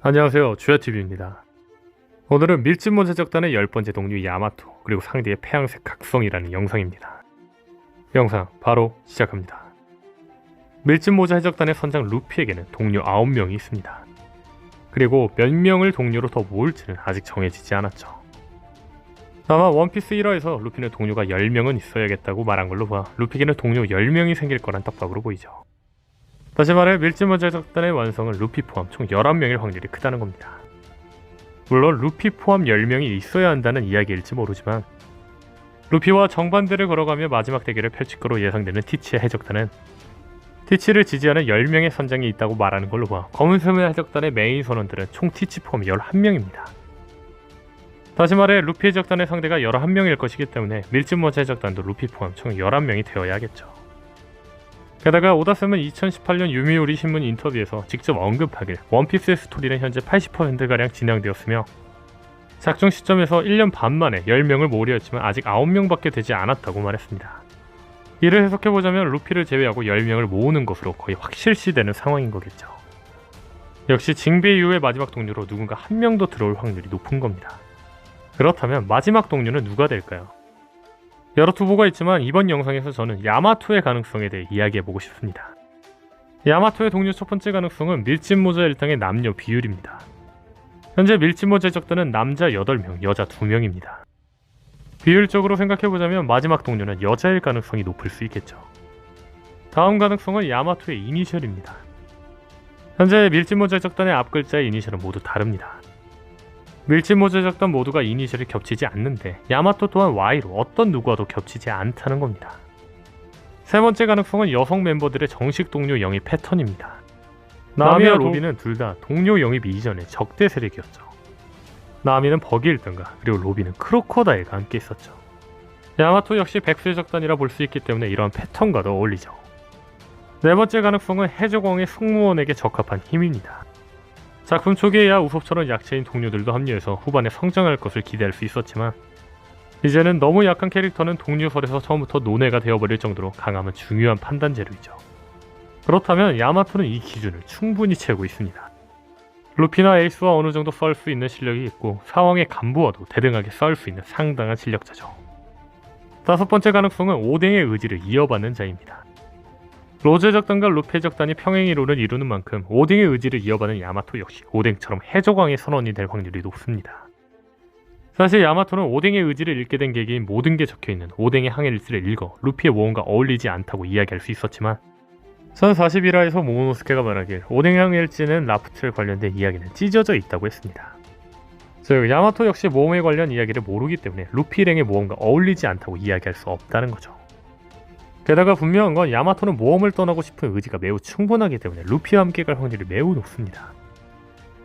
안녕하세요, 주야TV입니다. 오늘은 밀짚모 제적단의 10번째 동류 야마토 그리고 상대의 폐양색 각성이라는 영상입니다. 영상 바로 시작합니다. 밀짚모자 해적단의 선장 루피에게는 동료 9명이 있습니다. 그리고 몇 명을 동료로 더 모을지는 아직 정해지지 않았죠. 아마 원피스 1화에서 루피는 동료가 10명은 있어야겠다고 말한 걸로 봐 루피에게는 동료 10명이 생길 거란 떡밥으로 보이죠. 다시 말해 밀짚모자 해적단의 완성은 루피 포함 총 11명일 확률이 크다는 겁니다. 물론 루피 포함 10명이 있어야 한다는 이야기일지 모르지만 루피와 정반대를 걸어가며 마지막 대결을 펼칠 거로 예상되는 티치의 해적단은 티치를 지지하는 10명의 선장이 있다고 말하는 걸로 봐 검은섬의 해적단의 메인 선원들은 총 티치 포함 11명입니다. 다시 말해 루피 해적단의 상대가 11명일 것이기 때문에 밀짚모자 해적단도 루피 포함 총 11명이 되어야 하겠죠. 게다가 오다쌤은 2018년 유미우리 신문 인터뷰에서 직접 언급하길 원피스의 스토리는 현재 80%가량 진행되었으며 작중 시점에서 1년 반 만에 10명을 모으려 했지만 아직 9명밖에 되지 않았다고 말했습니다. 이를 해석해보자면 루피를 제외하고 10명을 모으는 것으로 거의 확실시되는 상황인 거겠죠. 역시 징배 이후의 마지막 동료로 누군가 한 명 더 들어올 확률이 높은 겁니다. 그렇다면 마지막 동료는 누가 될까요? 여러 투보가 있지만 이번 영상에서 저는 야마토의 가능성에 대해 이야기해보고 싶습니다. 야마토의 동료 첫 번째 가능성은 밀짚모자 일당의 남녀 비율입니다. 현재 밀짚모자 해적단은 남자 8명, 여자 2명입니다. 비율적으로 생각해보자면 마지막 동료는 여자일 가능성이 높을 수 있겠죠. 다음 가능성은 야마토의 이니셜입니다. 현재 밀짚모자 해적단의 앞글자의 이니셜은 모두 다릅니다. 밀짚모자 해적단 모두가 이니셜이 겹치지 않는데 야마토 또한 Y로 어떤 누구와도 겹치지 않다는 겁니다. 세 번째 가능성은 여성 멤버들의 정식 동료 영입 패턴입니다. 나미와 로비는 둘 다 동료 영입 이전에 적대 세력이었죠. 나미는 버기 1등과 그리고 로비는 크로코다일과 함께 있었죠. 야마토 역시 백수 해적단이라 볼 수 있기 때문에 이러한 패턴과도 어울리죠. 네 번째 가능성은 해적왕의 승무원에게 적합한 힘입니다. 작품 초기에야 우섭처럼 약체인 동료들도 합류해서 후반에 성장할 것을 기대할 수 있었지만 이제는 너무 약한 캐릭터는 동료설에서 처음부터 논외가 되어버릴 정도로 강함은 중요한 판단 재료이죠. 그렇다면 야마토는 이 기준을 충분히 채우고 있습니다. 루피나 에이스와 어느 정도 싸울 수 있는 실력이 있고 사왕의 간부와도 대등하게 싸울 수 있는 상당한 실력자죠. 다섯 번째 가능성은 오뎅의 의지를 이어받는 자입니다. 로즈 해적단과 루피 해적단이 평행이론을 이루는 만큼 오뎅의 의지를 이어받는 야마토 역시 오뎅처럼 해적왕의 선원이 될 확률이 높습니다. 사실 야마토는 오뎅의 의지를 읽게 된 계기인 모든 게 적혀있는 오뎅의 항해일지를 읽어 루피의 모험과 어울리지 않다고 이야기할 수 있었지만 선 41화에서 모모노스케가 말하길 오뎅의 항해일지는 라프트에 관련된 이야기는 찢어져 있다고 했습니다. 즉 야마토 역시 모험에 관련 이야기를 모르기 때문에 루피 일행의 모험과 어울리지 않다고 이야기할 수 없다는 거죠. 게다가 분명한 건 야마토는 모험을 떠나고 싶은 의지가 매우 충분하기 때문에 루피와 함께 갈 확률이 매우 높습니다.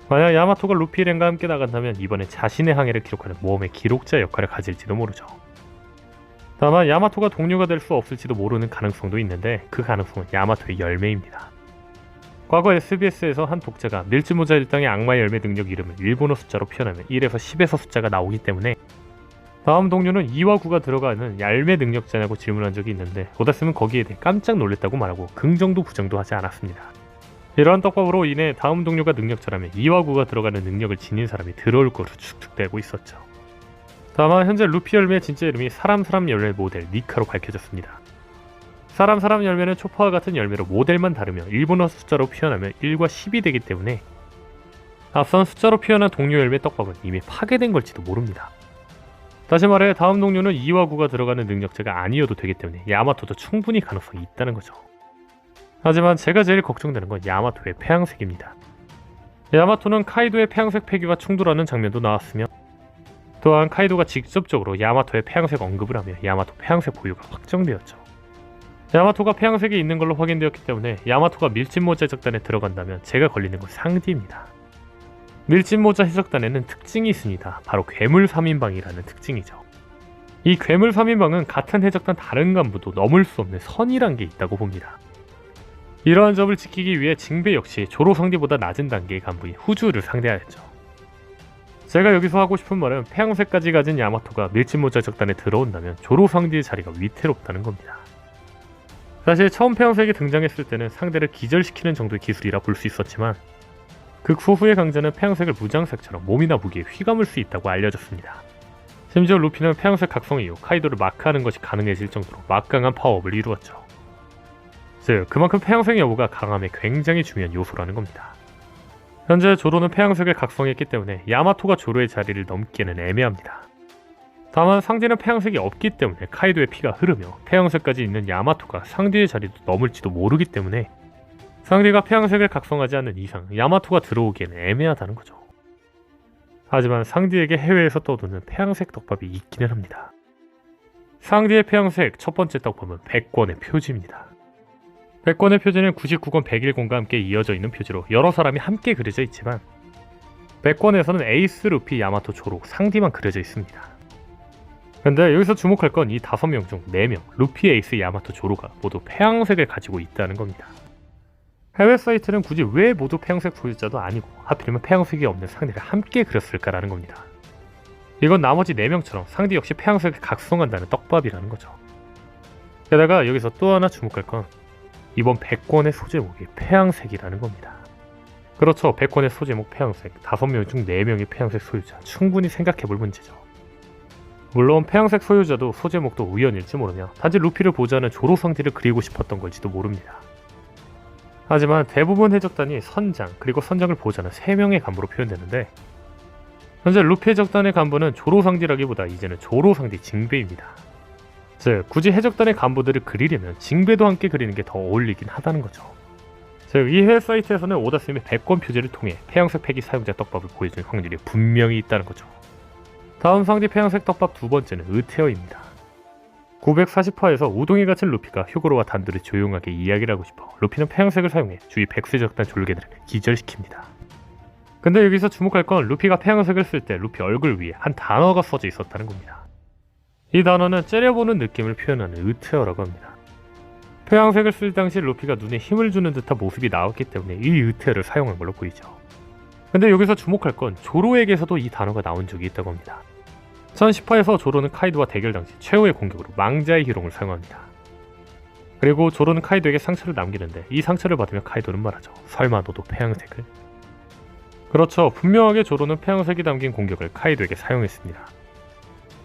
만약 야마토가 루피 일행과 함께 나간다면 이번에 자신의 항해를 기록하는 모험의 기록자 역할을 가질지도 모르죠. 다만 야마토가 동료가 될 수 없을지도 모르는 가능성도 있는데 그 가능성은 야마토의 열매입니다. 과거 SBS에서 한 독자가 밀짚모자 일당의 악마의 열매 능력 이름을 일본어 숫자로 표현하면 1에서 10에서 숫자가 나오기 때문에 다음 동료는 2와 9가 들어가는 열매 능력자냐고 질문한 적이 있는데 오다스는 거기에 대해 깜짝 놀랐다고 말하고 긍정도 부정도 하지 않았습니다. 이러한 떡밥으로 인해 다음 동료가 능력자라면 2와 9가 들어가는 능력을 지닌 사람이 들어올 것으로 추측되고 있었죠. 다만 현재 루피 열매의 진짜 이름이 사람 열매 모델 니카로 밝혀졌습니다. 사람 열매는 초파와 같은 열매로 모델만 다르며 일본어 숫자로 표현하면 1과 10이 되기 때문에 앞선 숫자로 표현한 동료 열매 떡밥은 이미 파괴된 걸지도 모릅니다. 다시 말해 다음 동료는 2와 9가 들어가는 능력자가 아니어도 되기 때문에 야마토도 충분히 가능성이 있다는 거죠. 하지만 제가 제일 걱정되는 건 야마토의 폐양색입니다. 야마토는 카이도의 폐양색 폐기와 충돌하는 장면도 나왔으며 또한 카이도가 직접적으로 야마토의 폐양색 언급을 하며 야마토 폐양색 보유가 확정되었죠. 야마토가 폐양색이 있는 걸로 확인되었기 때문에 야마토가 밀짚모자 해적단에 들어간다면 제가 걸리는 건 상디입니다. 밀짚모자 해적단에는 특징이 있습니다. 바로 괴물 3인방이라는 특징이죠. 이 괴물 3인방은 같은 해적단 다른 간부도 넘을 수 없는 선이란 게 있다고 봅니다. 이러한 점을 지키기 위해 징배 역시 조로 상대보다 낮은 단계의 간부인 후주를 상대하였죠. 제가 여기서 하고 싶은 말은 폐양색까지 가진 야마토가 밀짚모자 해적단에 들어온다면 조로 상대의 자리가 위태롭다는 겁니다. 사실 처음 폐양색이 등장했을 때는 상대를 기절시키는 정도의 기술이라 볼 수 있었지만 극소수의 강자는 폐양색을 무장색처럼 몸이나 무기에 휘감을 수 있다고 알려졌습니다. 심지어 루피는 폐양색 각성 이후 카이도를 마크하는 것이 가능해질 정도로 막강한 파워업을 이루었죠. 즉, 그만큼 폐양색 여부가 강함에 굉장히 중요한 요소라는 겁니다. 현재 조로는 폐양색을 각성했기 때문에 야마토가 조로의 자리를 넘기에는 애매합니다. 다만 상대는 폐양색이 없기 때문에 카이도의 피가 흐르며 폐양색까지 있는 야마토가 상대의 자리도 넘을지도 모르기 때문에 상대가 폐양색을 각성하지 않는 이상 야마토가 들어오기에는 애매하다는 거죠. 하지만 상대에게 해외에서 떠도는 폐양색 떡밥이 있기는 합니다. 상대의 폐양색 첫 번째 떡밥은 100권의 표지입니다. 100권의 표지는 99권 101권과 함께 이어져 있는 표지로 여러 사람이 함께 그려져 있지만 100권에서는 에이스, 루피, 야마토, 조로, 상디만 그려져 있습니다. 근데 여기서 주목할 건 이 5명 중 4명, 루피, 에이스, 야마토, 조로가 모두 폐양색을 가지고 있다는 겁니다. 해외 사이트는 굳이 왜 모두 폐양색 소유자도 아니고 하필이면 폐양색이 없는 상대를 함께 그렸을까라는 겁니다. 이건 나머지 4명처럼 상대 역시 폐양색을 각성한다는 떡밥이라는 거죠. 게다가 여기서 또 하나 주목할 건 이번 100권의 소제목이 폐양색이라는 겁니다. 그렇죠. 100권의 소제목 폐양색, 5명 중 4명이 폐양색 소유자, 충분히 생각해볼 문제죠. 물론 폐양색 소유자도 소제목도 우연일지 모르며 단지 루피를 보좌하는 조로 상대를 그리고 싶었던 걸지도 모릅니다. 하지만 대부분 해적단이 선장 그리고 선장을 보좌하는 3명의 간부로 표현되는데 현재 루피 해적단의 간부는 조로 상대라기보다 이제는 조로 상대 징배입니다. 즉 굳이 해적단의 간부들을 그리려면 징배도 함께 그리는 게 더 어울리긴 하다는 거죠. 즉 이 해외 사이트에서는 오다쌤이 100권 표지를 통해 폐양색 패기 사용자 떡밥을 보여줄 확률이 분명히 있다는 거죠. 다음 상대 폐양색 떡밥 두 번째는 으테어입니다. 940화에서 우동에 갇힌 루피가 휴고로와 단둘이 조용하게 이야기를 하고 싶어 루피는 폐양색을 사용해 주위 백수적단 졸개들을 기절시킵니다. 근데 여기서 주목할 건 루피가 폐양색을 쓸 때 루피 얼굴 위에 한 단어가 써져 있었다는 겁니다. 이 단어는 째려보는 느낌을 표현하는 으테어라고 합니다. 폐양색을 쓸 당시 루피가 눈에 힘을 주는 듯한 모습이 나왔기 때문에 이 으테어를 사용한 걸로 보이죠. 근데 여기서 주목할 건 조로에게서도 이 단어가 나온 적이 있다고 합니다. 1010화에서 조로는 카이도와 대결 당시 최후의 공격으로 망자의 희롱을 사용합니다. 그리고 조로는 카이도에게 상처를 남기는데 이 상처를 받으며 카이도는 말하죠. 설마 너도 폐양색을? 그렇죠. 분명하게 조로는 폐양색이 담긴 공격을 카이도에게 사용했습니다.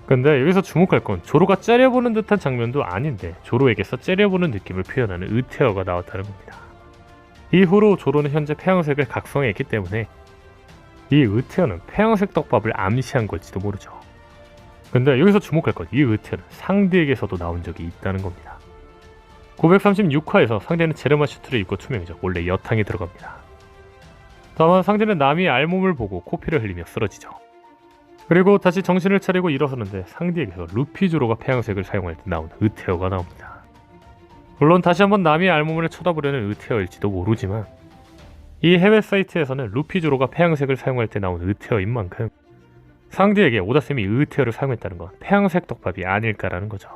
근데 여기서 주목할 건 조로가 째려보는 듯한 장면도 아닌데 조로에게서 째려보는 느낌을 표현하는 으테어가 나왔다는 겁니다. 이후로 조로는 현재 폐양색을 각성했기 때문에 이 으테어는 폐양색 떡밥을 암시한 걸지도 모르죠. 근데 여기서 주목할 건 이 으테어는 상대에게서도 나온 적이 있다는 겁니다. 936화에서 상대는 제르마 슈트를 입고 투명해져 원래 여탕에 들어갑니다. 다만 상대는 남이 알몸을 보고 코피를 흘리며 쓰러지죠. 그리고 다시 정신을 차리고 일어서는데 상대에게서 루피 조로가 폐양색을 사용할 때 나온 으테어가 나옵니다. 물론 다시 한번 남이 알몸을 쳐다보려는 으테어일지도 모르지만 이 해외 사이트에서는 루피 조로가 폐양색을 사용할 때 나온 으테어인 만큼 상대에게 오다쌤이 으테어를 사용했다는 건 폐양색 떡밥이 아닐까라는 거죠.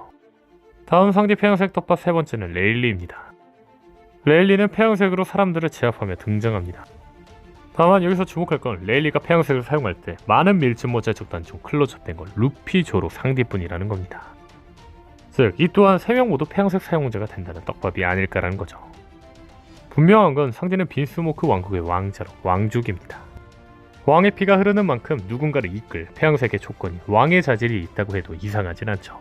다음 상대 폐양색 떡밥 세 번째는 레일리입니다. 레일리는 폐양색으로 사람들을 제압하며 등장합니다. 다만 여기서 주목할 건 레일리가 폐양색을 사용할 때 많은 밀짚모자 적단 중 클로즈업된 건 루피 조로 상대뿐이라는 겁니다. 즉 이 또한 3명 모두 폐양색 사용자가 된다는 떡밥이 아닐까라는 거죠. 분명한 건 상대는 빈스모크 왕국의 왕자로 왕죽입니다. 왕의 피가 흐르는 만큼 누군가를 이끌 폐양색의 조건이 왕의 자질이 있다고 해도 이상하진 않죠.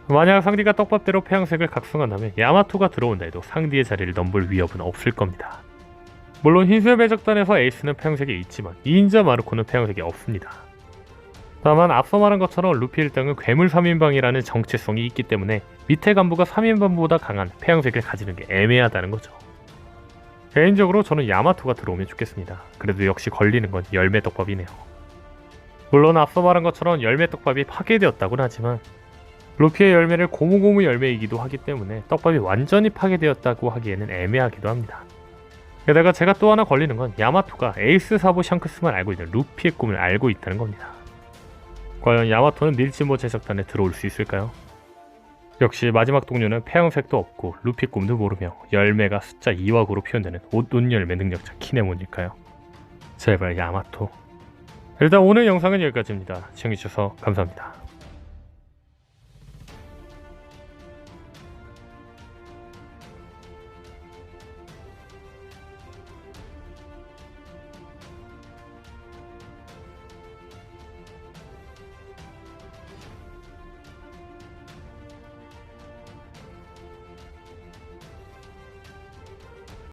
만약 상대가 떡밥대로 폐양색을 각성한다면 야마토가 들어온다 해도 상대의 자리를 넘볼 위협은 없을 겁니다. 물론 흰수염 해적단에서 에이스는 폐양색이 있지만 2인자 마르코는 폐양색이 없습니다. 다만 앞서 말한 것처럼 루피 일당은 괴물 3인방이라는 정체성이 있기 때문에 밑에 간부가 3인방보다 강한 폐양색을 가지는 게 애매하다는 거죠. 개인적으로 저는 야마토가 들어오면 좋겠습니다. 그래도 역시 걸리는 건 열매 떡밥이네요. 물론 앞서 말한 것처럼 열매 떡밥이 파괴되었다고는 하지만 루피의 열매를 고무고무 열매이기도 하기 때문에 떡밥이 완전히 파괴되었다고 하기에는 애매하기도 합니다. 게다가 제가 또 하나 걸리는 건 야마토가 에이스 사부 샹크스만 알고 있는 루피의 꿈을 알고 있다는 겁니다. 과연 야마토는 밀짚모 제작단에 들어올 수 있을까요? 역시 마지막 동료는 폐양색도 없고 루피 꿈도 모르며 열매가 숫자 2왁으로 표현되는 옷눈열매 능력자 키네몬일까요? 제발 야마토. 일단 오늘 영상은 여기까지입니다. 시청해주셔서 감사합니다.